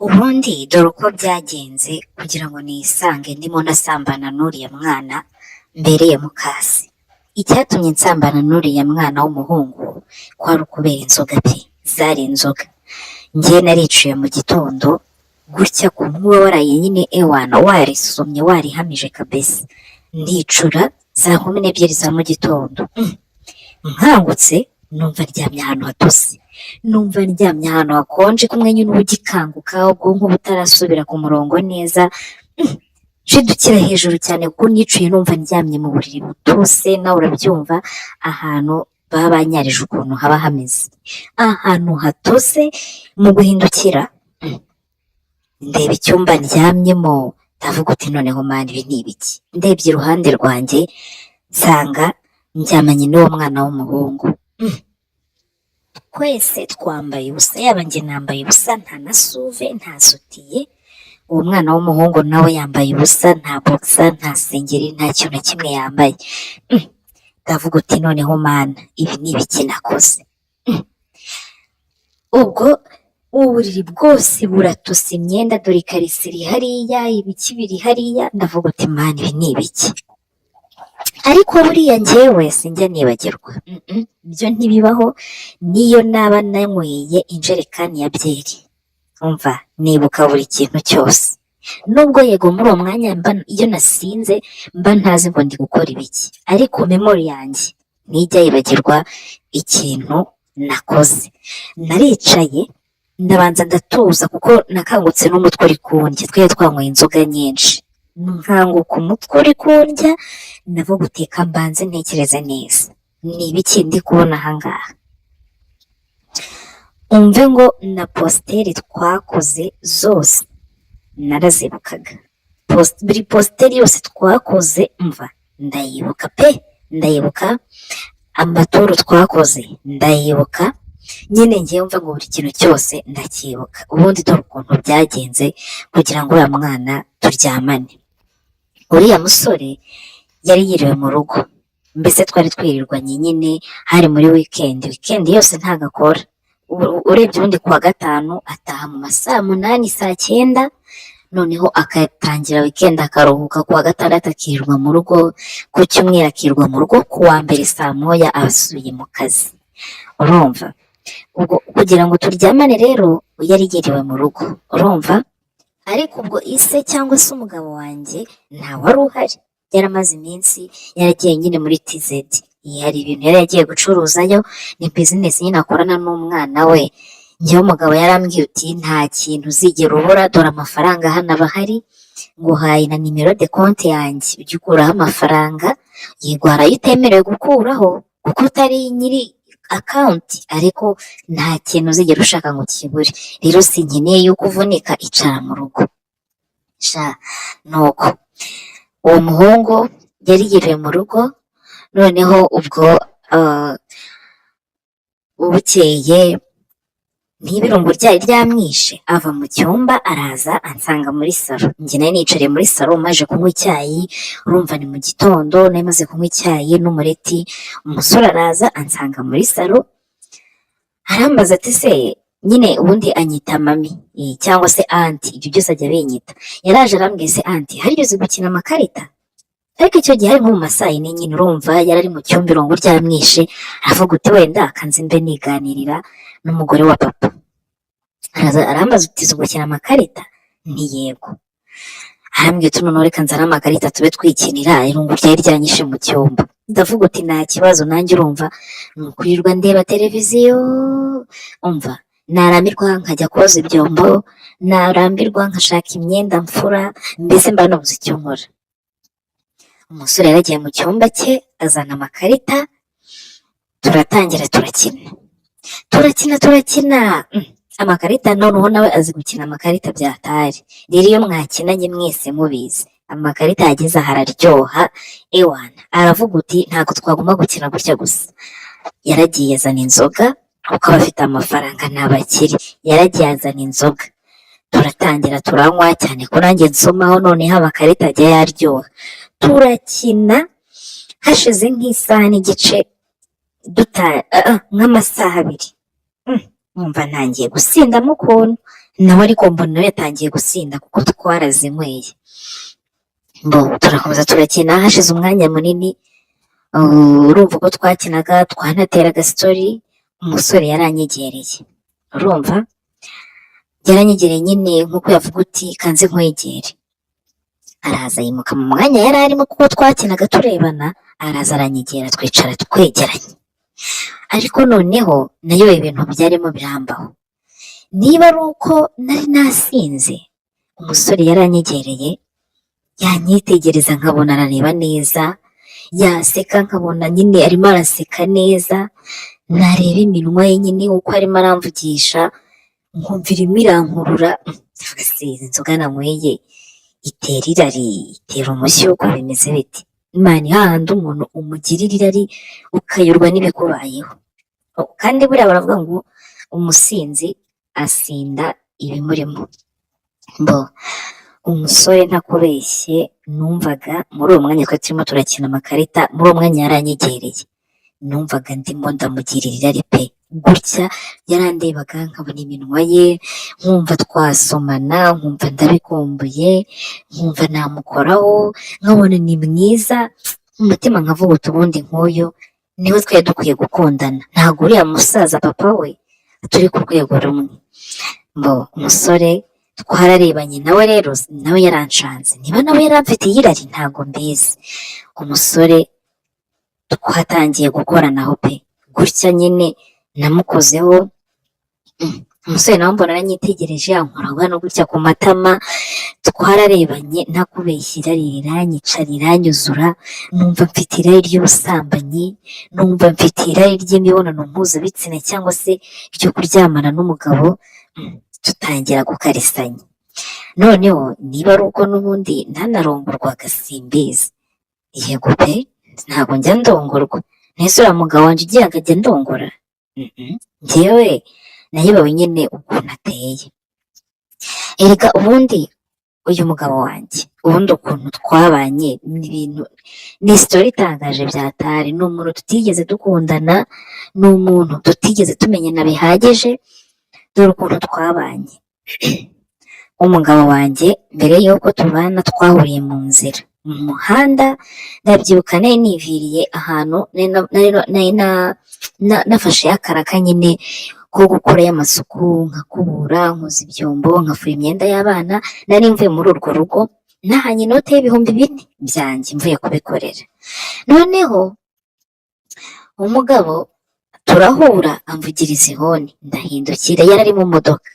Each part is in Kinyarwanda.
ubundi dore uko byagenze kugira ngo nisange ndimo nasambana n'uriya mwana mbereye mukasi. Icyatumye nsambana n'uriya mwana w'umuhungu kwari ukubera inzoga pe, zari inzoga. Njye nariciye mu gitondo gutya ku muba waraye nyine ewana warisomye warihamije kabisa, ndicura saa 12 za mu gitondo. Nkangutse numva ndyamye ahantu hatose, numva ndyamye ahantu hakonje kumwe nyine uba ugikanguka ubwonko butarasubira ku murongo neza. Nshidukira hejuru cyane kuko nicuye numva ndyamye mu buriri butose, nawe urabyumva ahantu baba banyarije ukuntu haba hameze, ahantu hatose. Mu guhindukira ndeba icyumba ndyamyemo, ndavuga uti noneho mani ibi ni ibiki? Ndebye iruhande rwanjye nsanga ndyamanye n'uwo mwana w'umuhungu. Twese twambaye ubusa, yaba njye nambaye ubusa, nta na suve nta sutiye. Uwo mwana w'umuhungu nawe yambaye ubusa, nta boxer nta sengeri nta kintu na kimwe yambaye. Ndavuga uti noneho mana ibi ni ibiki nakoze? Ubwo uburiri bwose buratose, imyenda dore ikarisi iri hariya, ibiki biri hariya. Ndavuga uti mana ibi ni ibiki? Ariko buriya njyewe sinjya nibagirwa, ibyo ntibibaho. Niyo naba nanyweye injerekani ya byeri, umva nibuka buri kintu cyose. Nubwo yego muri uwo mwanya iyo nasinze mba ntazi ngo ndi gukora ibiki, ariko memori yanjye ntijya yibagirwa ikintu nakoze. Naricaye ndabanza ndatuza kuko nakangutse n'umutwe uri kundya, twari twanyweye inzoga nyinshi. Nkanguka umutwe uri kundya, ndavuga uteka mbanze ntekereza neza ni ibiki ndi kubona ahangaha. Umve ngo na positeri twakoze zose narazibukaga, buri positeri yose twakoze mva ndayibuka pe, ndayibuka. Amaturu twakoze ndayibuka, nyine ngewe mva ngo buri kintu cyose ndacyibuka. Ubundi dore ukuntu byagenze kugira ngo uriya mwana turyamane. Uriya musore yari yiriwe mu rugo, mbese twari twirirwanye nyine, hari muri wikendi yose ntago akora. Urebye ubundi kuwa gatanu ataha mu masaa 8 saa 9, noneho akatangira wikendi akaruhuka kuwa gatandatu akirirwa mu rugo, ku cyumweru akirirwa mu rugo, kuwa mbere saa 9 abasubiye mu kazi. Urumva ubwo kugira ngo turyamane rero yari yiriwe mu rugo, urumva. Ariko ubwo ise cyangwa se umugabo wanjye nta wari uhari, yaramaze iminsi yaragiye nyine muri TZ, hari ibintu yari yagiye gucuruzayo, ni business nyine akorana n'umwana we. Njyewe umugabo yarambwiye uti nta kintu uzigera ubura, dore amafaranga hano aba ahari, nguhaye na nimero de konti yanjye ujye ukuraho amafaranga. Yego hari ayo utemerewe gukuraho kuko utari nyiri akawunti, ariko nta kintu uzigera ushaka ngo kibure. Rero sinkeneye yuko uvunika, icara mu rugo sha. Nuko uwo muhungu yari yiriwe mu rugo, noneho ubwo bukeye n'ibirungo ryari ryamwishe, ava mu cyumba araza ansanga muri salo. Njye nari nicariye muri salo maje kunywa icyayi, urumva ni mu gitondo nari maze kunywa icyayi n'umureti. Umusore araza ansanga muri salo, arambaza ati se, nyine ubundi anyita mami cyangwa se anti, ibyo byose ajya abinyita. Yaraje arambwiye se anti, hari uzi gukina amakarita? Ariko icyo gihe hari nko mu masaa 4 nyine, urumva yari ari mu cyumba irungu ryamwishe. Aravuga uti wenda akanze mbe niganirira n'umugore wa papa. Arambaza uti uzi gukina amakarita? Nti yego. Arambwira uti noneho reka nzane amakarita tube twikinira, irungu ryari ryanyishe mu cyumba. Ndavuga uti nta kibazo, nanjye urumva nukurirwa ndeba televiziyo, umva narambirwa nkajya koza ibyombo, narambirwa nkashaka imyenda mfura, mbese mba nabuze icyo nkora. Umusore yaragiye mu cyumba cye azana amakarita, turatangira turakina amakarita. Noneho nawe azi gukina amakarita byatari. Rero iyo mwakinanye mwese mubizi, amakarita yageze aha araryoha ewana. Aravuga uti ntabwo twagomba gukina gutya gusa. Yaragiye azana inzoga kuko abafite amafaranga ntabakiri, yaragiye azana inzoga, turatangira turanywa cyane ko nanjye nsomaho, noneho amakarita ajya yaryoha. Turakina hashize nk'isaha n'igice, nk'amasaha 2, numva ntangiye gusindamo ukuntu, nawe ariko mbona nawe yatangiye gusinda kuko twarazinyweye. Turakomeza turakina, hashize umwanya munini, urumva uko twakinaga twanateraga sitori, umusore yaranyegereye, urumva yaranyegereye nyine nk'uko yavuga uti kanze nkwegere, araza yimuka mu mwanya yari arimo kuko twakinaga turebana, araza aranyegera twicara twegeranye. Ariko noneho nayo ibintu byarimo birambaho, niba ari uko nari nasinze, umusore yaranyegereye yanyitegereza nkabona arareba neza, yaseka nkabona nyine arimo araseka neza, nareba iminwa ye nyine uko arimo aramvugisha nkumva irimo irankurura, ndavuga inzoga nanyweye itera irari, itera umushyi uko bimeze biti, Imana hahandi umuntu umugirira irari ukayoberwa n'ibikubayeho. Kandi buriya baravuga ngo umusinzi asinda ibimurimo. Umusore ntakubeshye numvaga muri uwo mwanya twari turimo turakina amakarita, muri uwo mwanya yaranyegereye, numvaga ndimo ndamugirira irari pe, gutya yarandebaga nkabona iminwa ye, nkumva twasomana, nkumva ndabikumbuye, nkumva namukoraho, nkabona ni mwiza, umutima nkavuga uti ubundi nk'uyu niwe twari dukwiye gukundana, ntabwo uriya musaza papa we turi ku rwego rumwe. Umusore twararebanye, nawe rero nawe yaranshanze, niba nawe yaramfitiye irari ntabwo mbizi. Umusore twatangiye gukoranaho pe, gutya nyine namukozeho, umusore nawe mbona aranyitegereje, ankoraho no gutya ku matama, twararebanye ntakubeshya irari riranyica riranyuzura, numva mfite irari ry'ubusambanyi, numva mfite irari ry'imibonano mpuzabitsina cyangwa se ryo kuryamana n'umugabo, tutangira gukarisanya. Noneho niba ari uko n'ubundi ntanarongorwaga simbizi, yego pe ntabwo njya ndongorwa, nese uriya mugabo wanjye ugiye akajya ndongora? Njyewe nayibawe nyine ukuntu ateye. Erega ubundi uyu mugabo wanjye, ubundi ukuntu twabanye n'ibintu, ni isitori itangaje byatari, ni umuntu tutigeze dukundana, ni umuntu tutigeze tumenyana bihagije, dore ukuntu twabanye. Umugabo wanjye mbere y'uko tubana twahuriye mu nzira, mu muhanda, ndabyibuka nari niviriye ahantu nari nafashe akaraka nyine ko gukora y'amasuku, nkakubura, nkoza ibyombo, nkafura imyenda y'abana, nari mvuye muri urwo rugo nahanye inote y'ibihumbi 4 byanjye mvuye kubikorera. Noneho umugabo turahura, amvugiriza ihoni, ndahindukira, yari ari mu modoka,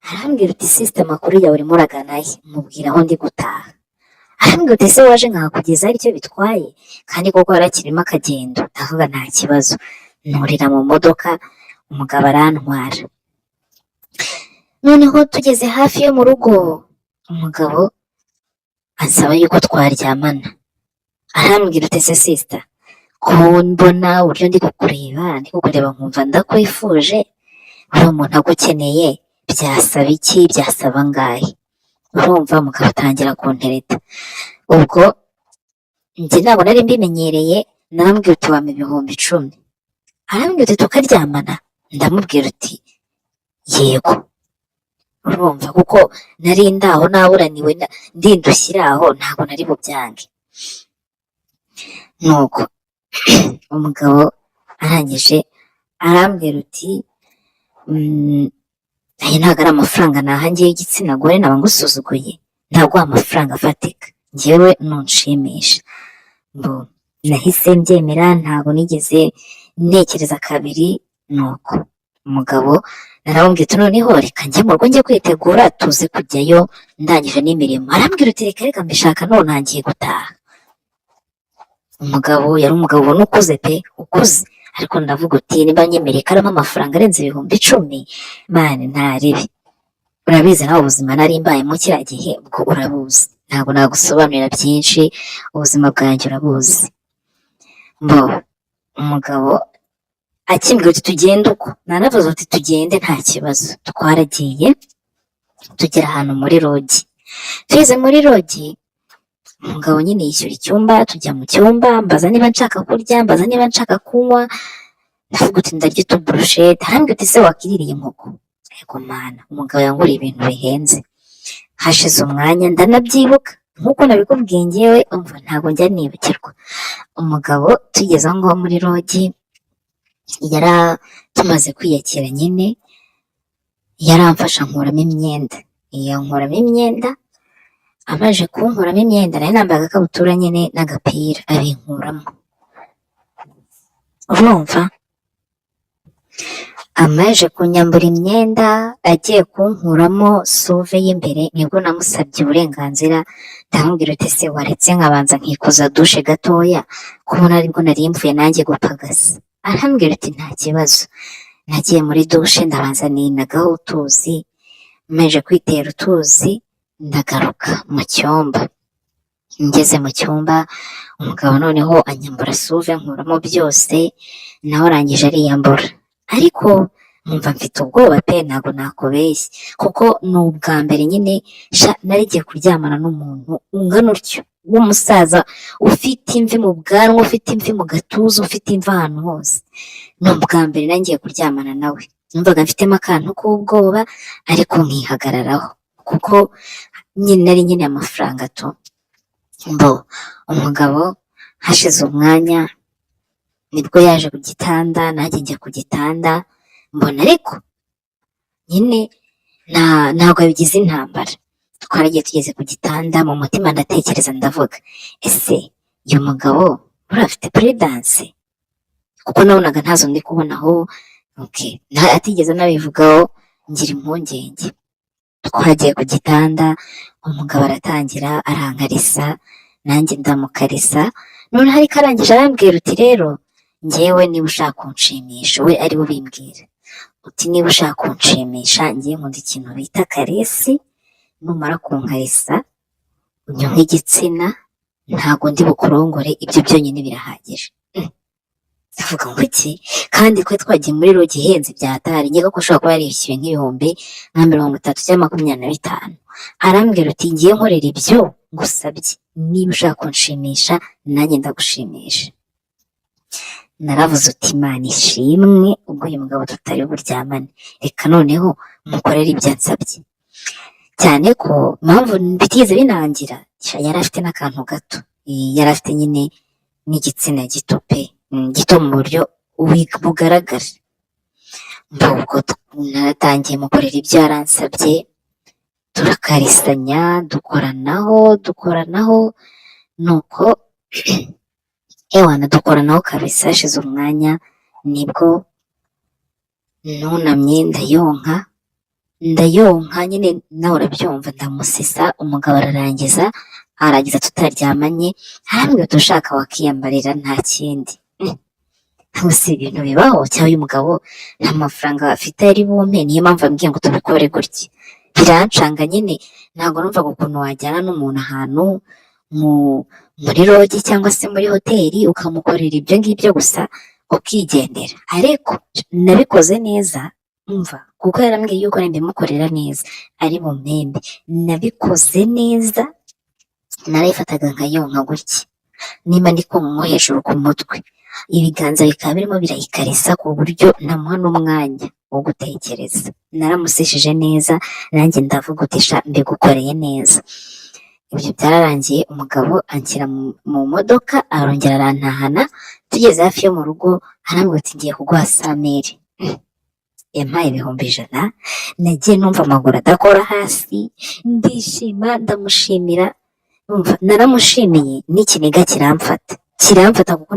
arambwira uti sisita amakuru yawe urimo uragana he? Mubwira aho ndi gutaha. Arambwira uti se waje nkahakugeza aricyo bitwaye? Kandi koko harakirimo akagendo. Ndavuga nta kibazo, nurira mu modoka, umugabo arantwara. Noneho tugeze hafi yo mu rugo, umugabo ansaba yuko twaryamana. Arambwira uti se sisita ko mbona uburyo ndi kukureba nkumva ndakwifuje, uri umuntu agukeneye, byasaba iki? Byasaba angahe? Urumva umugabo atangira kuntereta. Ubwo njye ntabwo nari mbimenyereye, narambwira uti wampa ibihumbi 10. Arambwira uti tukaryamana? Ndamubwira uti yego. Urumva kuko nari ndaho naburaniwe, ndindushyira aho, ntabwo nari bubyange. Nuko umugabo arangije arambwira uti aya ntabwo ari amafaranga naha njyewe igitsina gore, naba ngusuzuguye, ntaguha amafaranga afatika, njyewe nunshimisha. Nahise mbyemera, ntabwo nigeze ntekereza kabiri. Nuko umugabo naramubwira uti noneho reka njye mu rugo njye kwitegura tuze kujyayo ndangije n'imirimo. Arambwira uti reka mbishaka none ntangiye gutaha. Umugabo yari umugabo ubona ukuze pe, ukuze, ariko ndavuga uti niba nyemereye ko arimo amafaranga arenze ibihumbi 10, mani ntaribi. Urabizi nawe ubuzima nari mbayemo kiriya gihe, ubwo urabuzi, ntabwo nagusobanurira byinshi, ubuzima bwanjye urabuzi. Umugabo akimbwira uti tugende uko, nanavuze uti tugende nta kibazo. Twaragiye tugera ahantu muri rogi. Tugeze muri rogi, umugabo nyine yishyura icyumba, tujya mu cyumba, mbaza niba nshaka kurya, mbaza niba nshaka kunywa, ndavuga uti ndarya utuburushete. Arambwira uti se wakiririye inkoko? Yego mana, umugabo yanguriye ibintu bihenze. Hashize umwanya ndanabyibuka nk'uko nabikubwiye ngewe umva ntabwo njya nibukirwa. Umugabo tugeze aho ngaho muri rogi, yari tumaze kwiyakira nyine, yaramfasha ankuramo imyenda. Yankuramo imyenda, amaze kunkuramo imyenda nari nambaye agakabutura nyine n'agapira, abinkuramo. Urumva? Amaze kunyambura imyenda agiye kunkuramo suve y'imbere nibwo namusabye uburenganzira, ndamubwira uti ese waretse nkabanza nkikoza dushe gatoya kubona aribwo nari mvuye nanjye gupagasa. Arambwira uti nta kibazo. Nagiye muri dushe ndabanza ninagaho utuzi, maze kwitera utuzi ndagaruka mu cyumba. Ngeze mu cyumba umugabo noneho anyambura suve nkuramo byose, nawe arangije ariyambura. Ariko nkumva mfite ubwoba pe, ntabwo nakubeshya, kuko ni ubwa mbere nyine narigiye kuryamana n'umuntu ungana utyo, w'umusaza ufite imvi mu bwanwa, ufite imvi mu gatuza, ufite imvi ahantu hose. Ni ubwa mbere nangiye kuryamana nawe, numvaga mfitemo akantu k'ubwoba ariko nkihagararaho kuko nyine nari nkeneye amafaranga tu. Umugabo hashize umwanya nibwo yaje ku gitanda, nanjye njya ku gitanda, mbona ariko nyine ntabwo bigize intambara. Twaragiye tugeze ku gitanda, mu mutima ndatekereza ndavuga ese uyu mugabo buriya afite puridanse, kuko nabonaga ntazo ndi kubonaho. Atigeze anabivugaho, ngira impungenge. Twagiye ku gitanda, umugabo aratangira arankarisa, nanjye ndamukarisa. Noneho ariko arangije arambwira uti rero njyewe niba ushaka kunshimisha, we ari we ubimbwira uti niba ushaka kunshimisha ngiye nkunda ikintu bita karesi, numara kunkarisa unyonke igitsina, ntabwo ndi bukurongore, ibyo byonyine birahagije. Ndavuga ngo iki, kandi twe twagiye muri rogi ihenze byatari, nkeka ko ushobora kuba yarishyuye nk'ibihumbi nka 30 cyangwa 25. Arambwira uti ngiye nkorera ibyo ngusabye, niba ushaka kunshimisha nanjye ndagushimisha. Naravuze uti Imana ishimwe, ubwo uyu mugabo tutari buryamane, reka noneho mukorere ibyo ansabye. Cyane ko mpamvu bitigeze binangira, yari afite n'akantu gato, yari afite nyine n'igitsina gito pe, gito mu buryo bugaragara. Ubwo naratangiye mukorera ibyo yaransabye, turakarisanya, dukoranaho, nuko ewana dukoranaho kabisa. Hashize umwanya nibwo nunamye ndayonka nyine, nawe urabyumva, ndamusisa. Umugabo arangiza tutaryamanye, arambwira uti ushaka wakiyambarira nta kindi. Si ibintu bibaho, cyangwa uyu mugabo nta mafaranga afite yari bumpe, niyo mpamvu ambwiye ngo tubikore gutya. Birancanga nyine, ntabwo numvaga ukuntu wajyana n'umuntu ahantu muri rogi cyangwa se muri hoteli ukamukorera ibyo ngibyo gusa ukigendera. Ariko nabikoze neza, umva, kuko yarambwiye yuko mbimukorera neza ari bumpembe. Nabikoze neza, narayifataga nkayonka gutya, niba ndi kumwe hejuru ku mutwe, ibiganza bikaba birimo birayikarisa ku buryo ntamuha n'umwanya wo gutekereza. Naramusishije neza, nanjye ndavuga uti sha mbigukoreye neza. Ibyo byararangiye, umugabo anshyira mu modoka, arongera arantahana. Tugeze hafi yo mu rugo, arambwira ati ngiye kuguha 100,000. Yampaye 100,000. Nagiye numva amaguru adakora hasi, ndishima, ndamushimira. Naramushimiye, n'ikiniga kiramfata kuko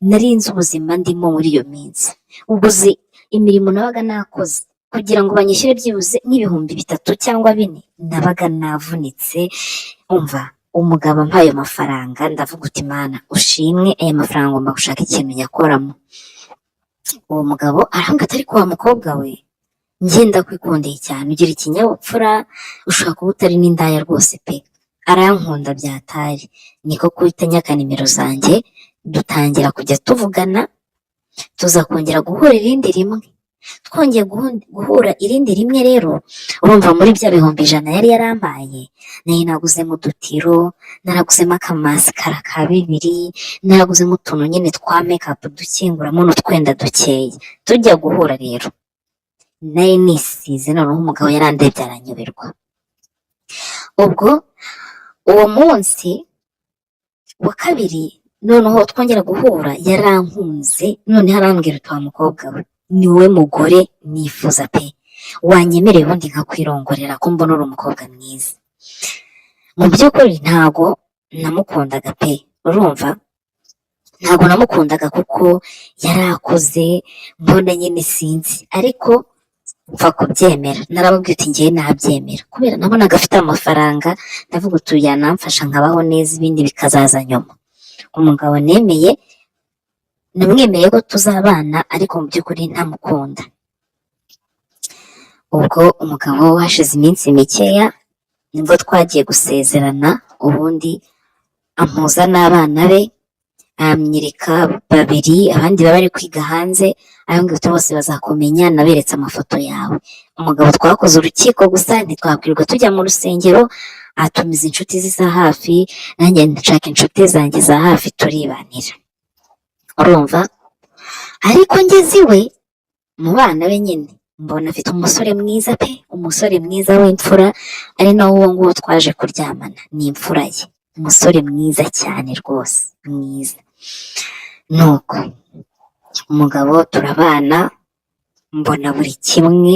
nari nzi ubuzima ndimo muri iyo minsi. Ubuzi imirimo nabaga nakoze kugira ngo banyishyure byibuze nk'ibihumbi 3 cyangwa 4, nabaga navunitse. Umva, umugabo ampaye ayo mafaranga, ndavuga uti Imana ushimwe, aya mafaranga ngomba gushaka ikintu nyakoramo. Uwo mugabo arambwira ati ariko wa mukobwa we, njye ndakwikundiye cyane, ugira ikinyabupfura, ushobora kuba utari n'indaya rwose pe. Arankunda byatari, niko kuhita nyaka nimero zanjye, dutangira kujya tuvugana, tuza kongera guhura irindi rimwe. Twongeye guhura irindi rimwe rero, urumva muri bya 100,000 yari yarampaye, nayo naguzemo udutiro, naraguzemo akamasikara ka 2, naraguzemo utuntu nyine twa make up dukinguramo n'utwenda dukeya. Tujya guhura rero nari nisize, noneho umugabo yarandebye aranyoberwa. Ubwo uwo munsi wa kabiri noneho twongera guhura yarankunze, noneho arambwira uti wa mukobwa we ni wowe mugore nifuza pe, wanyemereye ubundi nkakwirongorera ko mbona uri umukobwa mwiza. Mu by'ukuri ntago namukundaga pe, urumva ntago namukundaga kuko yari akoze mbona nyine sinzi, ariko mfa kubyemera. Narababwiye uti ngewe nabyemera kubera nabonaga afite amafaranga, ndavuga uti yanamfasha nkabaho neza ibindi bikazaza nyuma. Umugabo nemeye, namwemereye ko tuzabana ariko mu by'ukuri ntamukunda. Ubwo umugabo hashize iminsi mikeya nibwo twagiye gusezerana, ubundi ampuza n'abana be, amyereka babiri, abandi baba bari kwiga hanze, ayambwira uti bose bazakumenya, naberetse amafoto yawe. Umugabo twakoze urukiko gusa ntitwakwirirwa tujya mu rusengero, atumiza inshuti ze za hafi, nanjye nshaka inshuti zanjye za hafi turibanira, urumva. Ariko ngeze iwe mu bana be nyine mbona afite umusore mwiza pe, umusore mwiza w'imfura, ari nawe uwo nguwo twaje kuryamana, ni imfura ye, umusore mwiza cyane rwose mwiza. Nuko umugabo turabana, mbona buri kimwe,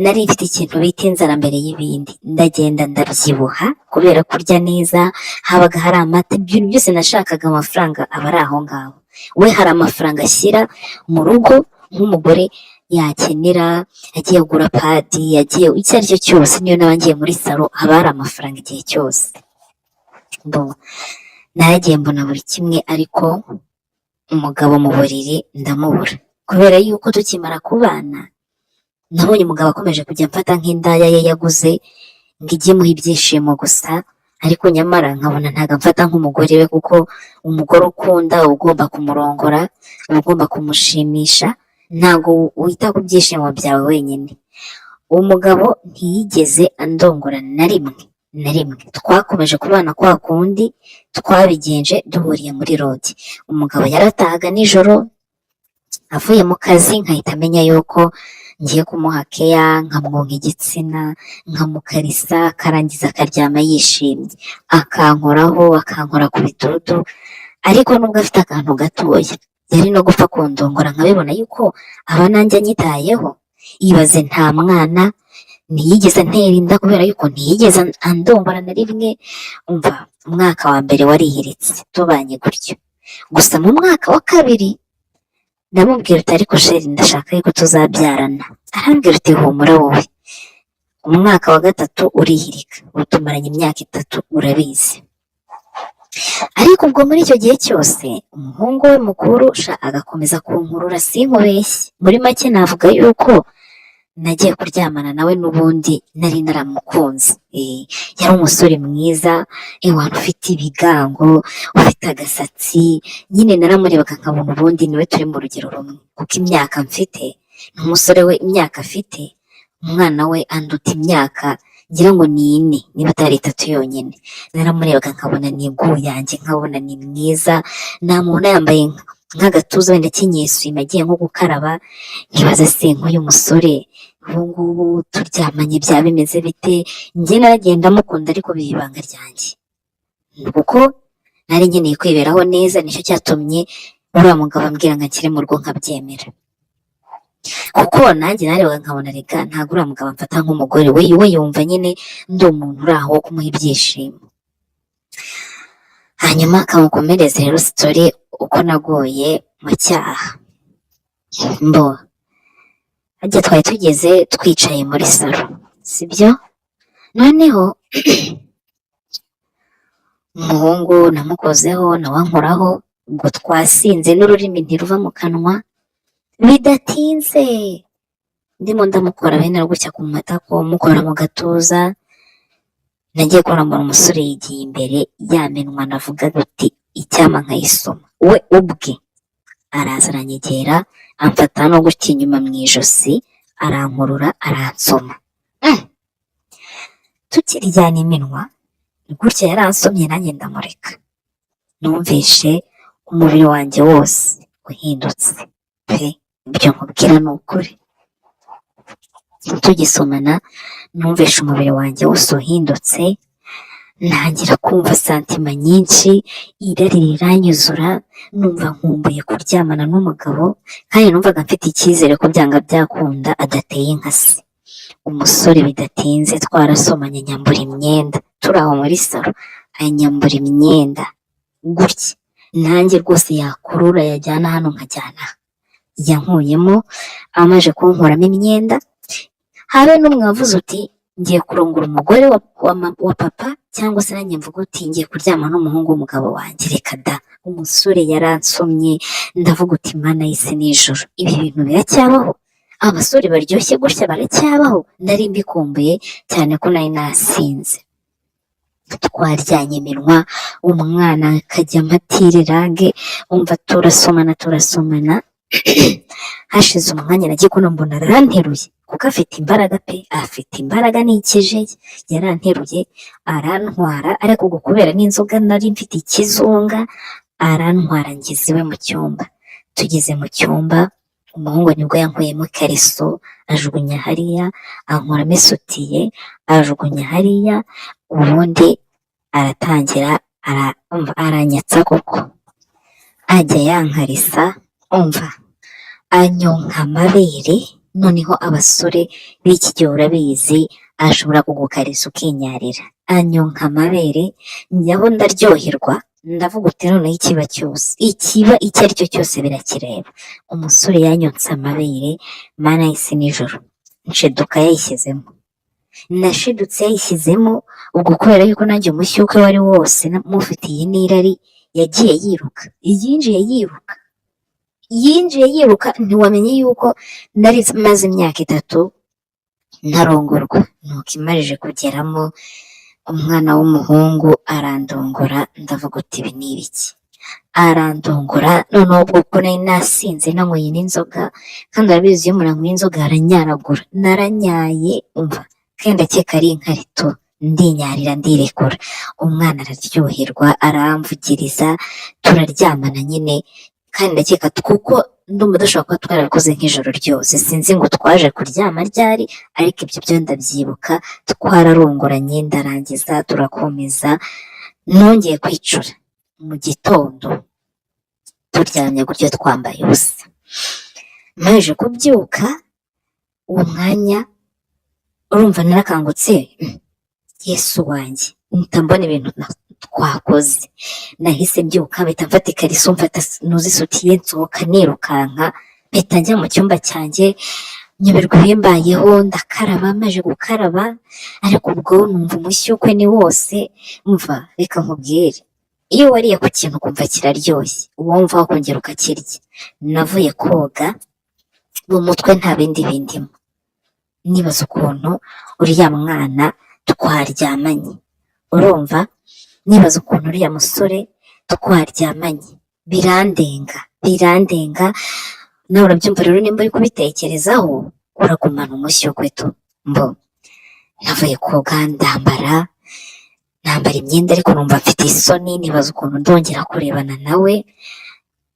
nari mfite ikintu bita inzara mbere y'ibindi, ndagenda ndabyibuha kubera kurya neza, habaga hari amata, ibintu byose nashakaga amafaranga aba ari aho ngaho. We hari amafaranga ashyira mu rugo nk'umugore yakenera, agiye kugura padi, yagiye icyo ari cyo cyose, niyo naba ngiye muri salo haba hari amafaranga igihe cyose. Naragiye mbona buri kimwe, ariko umugabo mu buriri ndamubura, kubera yuko tukimara kubana nabonye umugabo akomeje kujya mfata nk'indaya ye yaguze ngo ijye imuha ibyishimo gusa, ariko nyamara nkabona ntabwo amfata nk'umugore we, kuko umugore ukunda uba ugomba kumurongora, uba ugomba kumushimisha, ntabwo wita ku byishimo byawe wenyine. Uwo mugabo ntiyigeze andongora na rimwe na rimwe, twakomeje kubana kwa kundi twabigenje duhuriye muri rodi. Umugabo yaratahaga nijoro avuye mu kazi, nkahita amenya yuko ngiye kumuha keya, nkamwonka igitsina, nkamukarisa, akarangiza akaryama yishimye, akankoraho, akankora ku bitutu. Ariko nubwo afite akantu gatoya, yari no gupfa kundongora nkabibona yuko aba nanjye anyitayeho. Ibaze nta mwana, ntiyigeze antera inda kubera yuko ntiyigeze andongora na rimwe. Umva, umwaka wa mbere warihiritse tubanye gutyo, gusa mu mwaka wa kabiri ndamubwira uti ariko sheri ndashaka yuko tuzabyarana. Arambwira uti humura wowe. Umwaka wa gatatu urihirika, ubu tumaranye imyaka 3 urabizi. Ariko ubwo muri icyo gihe cyose umuhungu we mukuru agakomeza kunkurura, sinkubeshye. Muri make navuga yuko nagiye kuryamana nawe n'ubundi nari naramukunze. Yari umusore mwiza, wari ufite ibigango, ufite agasatsi, nyine naramurebaga nkabona ubundi niwe turi mu rugero rumwe, kuko imyaka mfite n'umusore we imyaka afite, umwana we anduta imyaka ngira ngo ni 4 niba atari 3 yonyine. Naramurebaga nkabona ni ingu yanjye, nkabona ni mwiza, namubona yambaye nk'agatuza wenda kinyeswima agiye nko gukaraba, nkibaza se nk'uyu musore ubu ngubu turyamanye byaba bimeze bite? Njye naragenda mukunda ariko biba ibanga ryanjye, kuko nari nkeneye kwiberaho neza, nicyo cyatumye uriya mugabo ambwira ngo akire mu rugo nkabyemera, kuko nanjye narebaga nkabona reka ntabwo uriya mugabo amfata nk'umugore we, yumva nyine ndi umuntu uri aho wo kumuha ibyishimo. Hanyuma akamukomereza rero sitori uko naguye mu cyaha. Hajya twari tugeze twicaye muri salo, sibyo? Noneho umuhungu namukozeho nawe ankoraho, ubwo twasinze n'ururimi ntiruva mu kanwa. Bidatinze ndimo ndamukora bene gutya ku matako, mukora mu gatuza, nagiye kubona mbona umusore yigiye imbere, yamenwa navuga uti icyama nkayisoma. We ubwe araza aranyegera, amfata no gutya inyuma mu ijosi, arankurura aransoma. Tukiryana iminwa gutya yaransomye, nanjye ndamureka. Numvishe umubiri wanjye wose uhindutse pe, ibyo nkubwira ni ukuri. tugisomana numvishe umubiri wanjye wose uhindutse, ntangira kumva santima nyinshi, irari riranyuzura, numva nkumbuye kuryamana n'umugabo, kandi numvaga mfite icyizere ko byanga byakunda adateye nka se. Umusore bidatinze twarasomanye, nyambura imyenda, turi aho muri salo, anyambura imyenda gutya, nanjye rwose yakurura yajyana hano nkajyana aha. Yankuyemo, amaze kunkuramo imyenda, habe n'umwe wavuze uti ngiye kurongora umugore wa papa, cyangwa se nanjye mvuga uti ngiye kuryama n'umuhungu w'umugabo wanjye. Reka da, umusore yaransomye, ndavuga uti mana y'isi n'ijoro, ibi bintu biracyabaho? Abasore baryoshye gutya baracyabaho? Nari mbikumbuye cyane ko nari nasinze. Twaryanye iminwa, umwana akajya amatirerage, umva turasomana hashize umwanya nagiye kubona mbona aranteruye, kuko afite imbaraga pe, afite imbaraga nikijeye, yaranteruye arantwara, ariko ubwo kubera n'inzoga nari mfite ikizunga, arantwara ngeze iwe mu cyumba. Tugeze mu cyumba, umuhungu nibwo yankuyemo ikariso ajugunya hariya, ankuramo isutiye ajugunya hariya, ubundi aratangira aranyatsa koko, ajya yankarisa, umva anyonka amabere. Noneho abasore b'iki gihe urabizi, ashobora kugukarisa ukinyarira, anyonka amabere, njyaho ndaryoherwa, ndavuga uti noneho ikiba cyose, ikiba icyo ari cyo cyose birakireba. Umusore yanyonse amabere, mana y'isi n'ijoro, nshiduka yayishyizemo, nashidutse yayishyizemo. Ubwo kubera yuko nanjye umushyuke wari wose mufitiye n'irari, yagiye yiruka, yinjiye yiruka, ntiwamenye yuko nari maze imyaka 3 ntarongorwa. Nuko imarije kugeramo, umwana w'umuhungu arandongora, ndavuga uti ibi ni ibiki? Arandongora, noneho ubwo ko nari nasinze nanyweye n'inzoga, kandi urabizi iyo umuntu anywa inzoga aranyaragura, naranyaye, umva kandi ndakeka ari inkarito, ndinyarira ndirekura. Umwana araryoherwa, aramvugiriza, turaryamana nyine, kandi ndakeka kuko ndumva dushobora kuba twarabikoze nk'ijoro ryose, sinzi ngo twaje kuryama ryari, ariko ibyo byo ndabyibuka. Twararongoranye, ndarangiza turakomeza, nongeye kwicura mu gitondo, turyamye gutyo twambaye ubusa. Maze kubyuka uwo mwanya, urumva narakangutse, Yesu wanjye, mpita mbona ibintu twakoze. Nahise mbyuka, mpita mfata ikariso, mfata n'uzisutiye, nsohoka nirukanka, mpita njya mu cyumba cyanjye, nyoberwa ibimbayeho, ndakaraba. Maze gukaraba, ariko ubwo numva umushyukwe ni wose. Mva reka nkubwire, iyo wariye ku kintu ukumva kiraryoshye, wumva wakongera ukakirya. Navuye koga, mu mutwe nta bindi bindimo, nibaza ukuntu uriya mwana twaryamanye, urumva, nibaza ukuntu uriya musore twaryamanye, birandenga. Nawe urabyumva rero, nimba uri kubitekerezaho uragumana umushyukwe tu. Mbo navuye koga, ndambara imyenda, ariko numva mfite isoni, nibaza ukuntu ndongera kurebana nawe.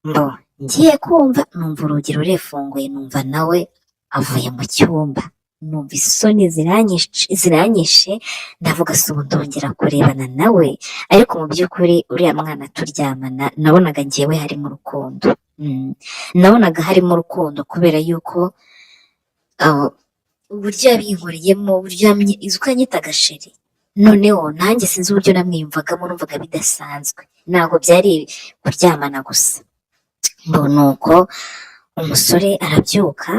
Mbo ngiye kumva numva urugi rurefunguye, numva nawe avuye mu cyumba, numva isoni ziranyishe, ndavuga si ubu ndongera kurebana nawe. Ariko mu by'ukuri uriya mwana turyamana, nabonaga ngewe harimo urukundo, nabonaga harimo urukundo, kubera yuko uburyo yabinkoreyemo, uburyo ukanyita agasheri, noneho nanjye sinzi uburyo namwiyumvagamo, numvaga bidasanzwe, ntabwo byari kuryamana gusa. Mbona uko umusore arabyuka,